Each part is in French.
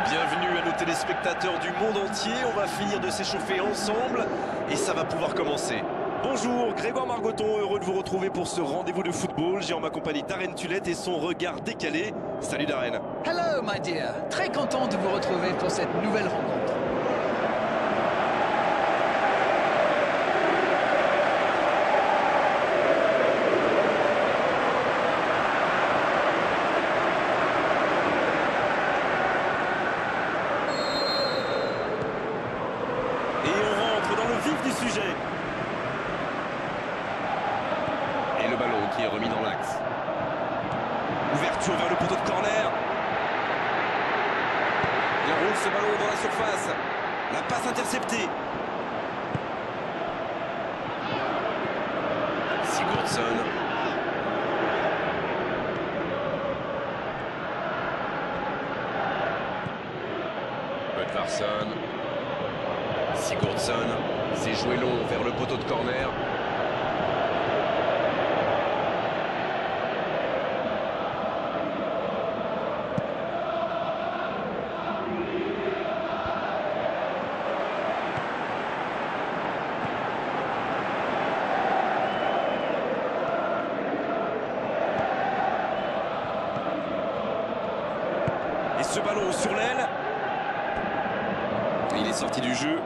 Bienvenue à nos téléspectateurs du monde entier. On va finir de s'échauffer ensemble et ça va pouvoir commencer. Bonjour, Grégoire Margoton, heureux de vous retrouver pour ce rendez-vous de football. J'ai en ma compagnie Darren Tulette et son regard décalé. Salut Darren. Hello my dear, très content de vous retrouver pour cette nouvelle rencontre. Du sujet. Et le ballon qui est remis dans l'axe. Ouverture vers le poteau de corner. Il roule ce ballon dans la surface. La passe interceptée. Sigurdsson. Butlarsson. Sigurdsson. C'est joué long vers le poteau de corner. Et ce ballon sur l'aile. Il est sorti du jeu.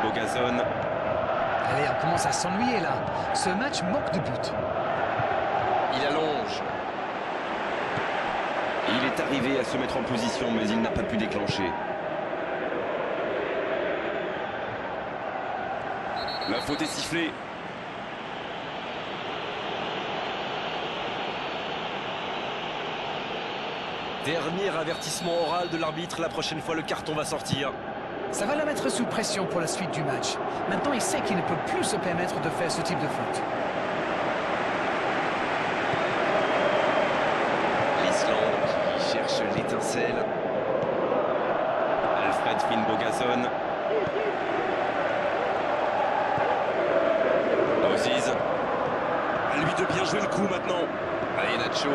Bogazon. Allez, on commence à s'ennuyer là. Ce match manque de but. Il allonge. Il est arrivé à se mettre en position, mais il n'a pas pu déclencher. La faute est sifflée. Dernier avertissement oral de l'arbitre. La prochaine fois, le carton va sortir. Ça va le mettre sous pression pour la suite du match. Maintenant, il sait qu'il ne peut plus se permettre de faire ce type de faute. L'Islande qui cherche l'étincelle. Alfred Finnbogason. Moses. À lui de bien jouer le coup maintenant. Allez Nacho.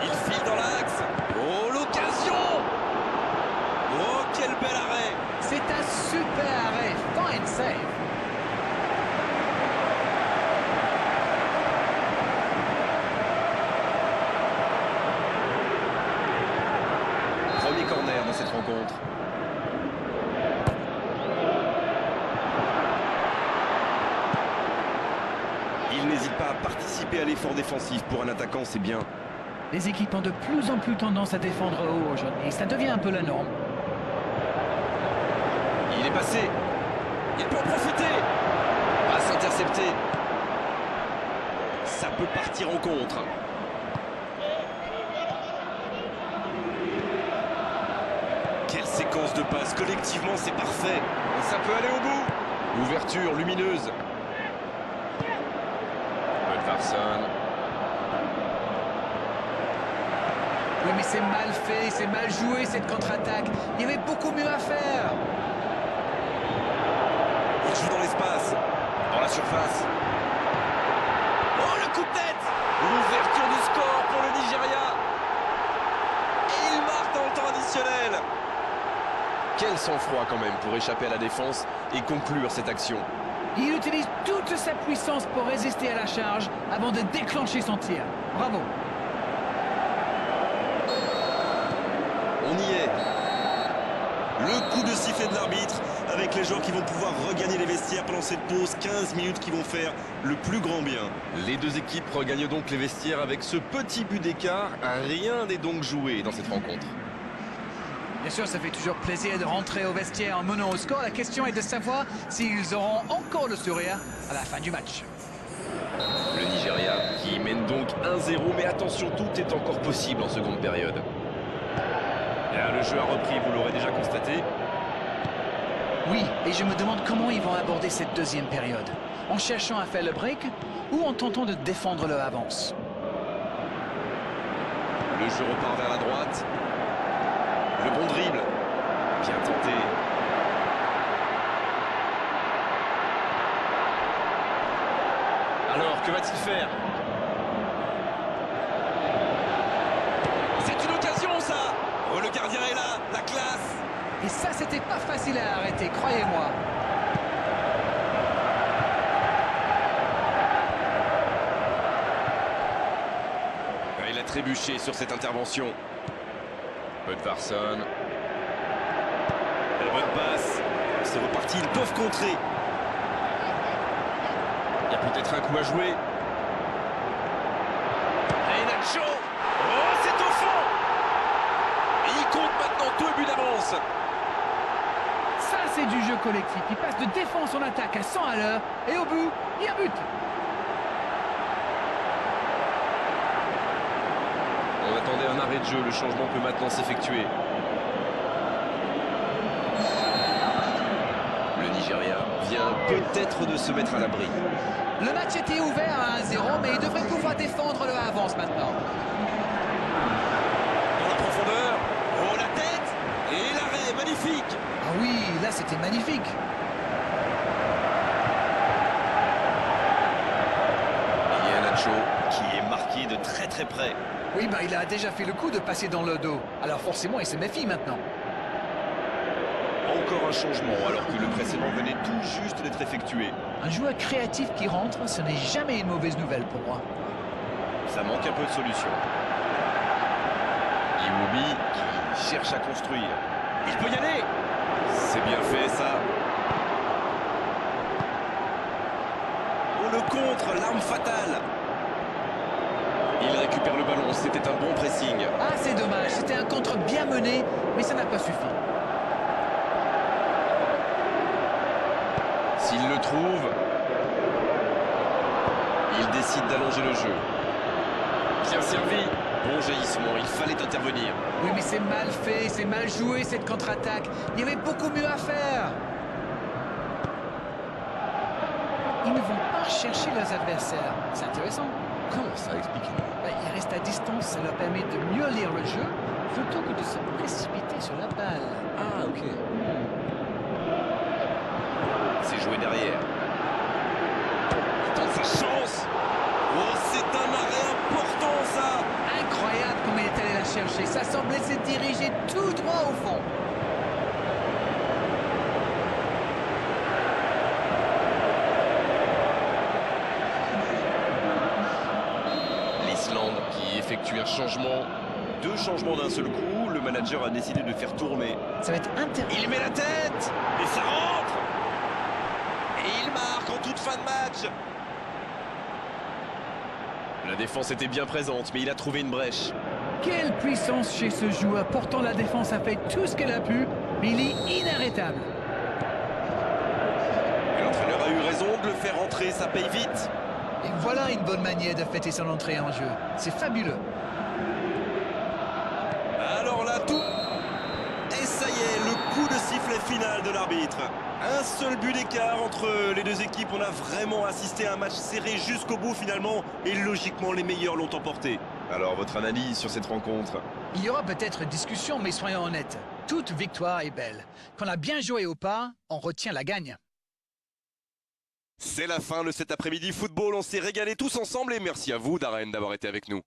Il file dans l'axe. Oh l'occasion. Oh quel bel arrêt. C'est un super arrêt, fine save. Premier corner dans cette rencontre. Il n'hésite pas à participer à l'effort défensif. Pour un attaquant, c'est bien. Les équipes ont de plus en plus tendance à défendre haut aujourd'hui. Ça devient un peu la norme. Il est passé. Il peut en profiter. Passe interceptée. Ça peut partir en contre. Quelle séquence de passes. Collectivement, c'est parfait. Ça peut aller au bout. Ouverture lumineuse. Butlarsson. Oui, mais c'est mal fait, c'est mal joué cette contre-attaque. Il y avait beaucoup mieux à faire. Il joue dans l'espace, dans la surface. Oh, le coup de tête! L'ouverture du score pour le Nigeria. Et il marque dans le temps additionnel. Quel sang-froid quand même pour échapper à la défense et conclure cette action. Il utilise toute sa puissance pour résister à la charge avant de déclencher son tir. Bravo. On y est. Le coup de sifflet de l'arbitre avec les joueurs qui vont pouvoir regagner les vestiaires pendant cette pause. 15 minutes qui vont faire le plus grand bien. Les deux équipes regagnent donc les vestiaires avec ce petit but d'écart. Rien n'est donc joué dans cette rencontre. Bien sûr, ça fait toujours plaisir de rentrer au vestiaire en menant au score. La question est de savoir s'ils auront encore le sourire à la fin du match. Le Nigeria qui mène donc 1-0. Mais attention, tout est encore possible en seconde période. Là, le jeu a repris, vous l'aurez déjà constaté. Oui, et je me demande comment ils vont aborder cette deuxième période. En cherchant à faire le break ou en tentant de défendre leur avance. Le jeu repart vers la droite. Le bon dribble. Bien tenté. Alors, que va-t-il faire? C'est une occasion, ça! Oh, le gardien est là, la classe! Et ça, c'était pas facile à arrêter, croyez-moi. Il a trébuché sur cette intervention. Böttvarsson. La bonne passe. C'est reparti, ils peuvent contrer. Il y a peut-être un coup à jouer. Et Nacho. Oh, c'est au fond. Et il compte maintenant 2 buts d'avance. Ça, c'est du jeu collectif. Il passe de défense en attaque à 100 à l'heure. Et au bout, il y a but. On attendait un arrêt de jeu. Le changement peut maintenant s'effectuer. Le Nigeria vient peut-être de se mettre à l'abri. Le match était ouvert à 1-0, mais il devrait pouvoir défendre le avance maintenant. Dans la profondeur. Oh, la tête. Et l'arrêt, magnifique. Ah oui, là, c'était magnifique. Il y a Nacho qui est marqué de très très près. Oui, bah, il a déjà fait le coup de passer dans le dos. Alors forcément, il se méfie maintenant. Encore un changement alors que le précédent venait tout juste d'être effectué. Un joueur créatif qui rentre, ce n'est jamais une mauvaise nouvelle pour moi. Ça manque un peu de solution. Iwobi qui cherche à construire. Il peut y aller. C'est bien fait ça. Oh, le contre, l'arme fatale. Il récupère le ballon, c'était un bon pressing. Ah, c'est dommage, c'était un contre bien mené, mais ça n'a pas suffi. S'il le trouve, il décide d'allonger le jeu. Bien servi. Bon jaillissement, il fallait intervenir. Oui, mais c'est mal fait, c'est mal joué cette contre-attaque. Il y avait beaucoup mieux à faire. Ils ne vont pas chercher leurs adversaires. C'est intéressant. Comment ça explique? Bah, ils restent à distance, ça leur permet de mieux lire le jeu plutôt que de se précipiter sur la balle. Ah, ok. C'est joué derrière. Il tente sa chance. Oh, c'est un arrêt important, ça. Incroyable comme il est allé la chercher. Ça semblait se diriger tout droit au fond. L'Islande qui effectue un changement. 2 changements d'un seul coup. Le manager a décidé de faire tourner. Ça va être intéressant. Il met la tête. Et ça rentre. Et il marque en toute fin de match. La défense était bien présente, mais il a trouvé une brèche. Quelle puissance chez ce joueur. Pourtant, la défense a fait tout ce qu'elle a pu, mais il est inarrêtable. Et l'entraîneur a eu raison de le faire rentrer, ça paye vite. Et voilà une bonne manière de fêter son entrée en jeu. C'est fabuleux. Alors là, tout... Et ça y est, le coup de sifflet final de l'arbitre. Un seul but d'écart entre les deux équipes. On a vraiment assisté à un match serré jusqu'au bout finalement. Et logiquement, les meilleurs l'ont emporté. Alors, votre analyse sur cette rencontre? Il y aura peut-être discussion, mais soyons honnêtes. Toute victoire est belle. Quand on a bien joué au pas, on retient la gagne. C'est la fin de cet après-midi football. On s'est régalé tous ensemble et merci à vous, Darren, d'avoir été avec nous.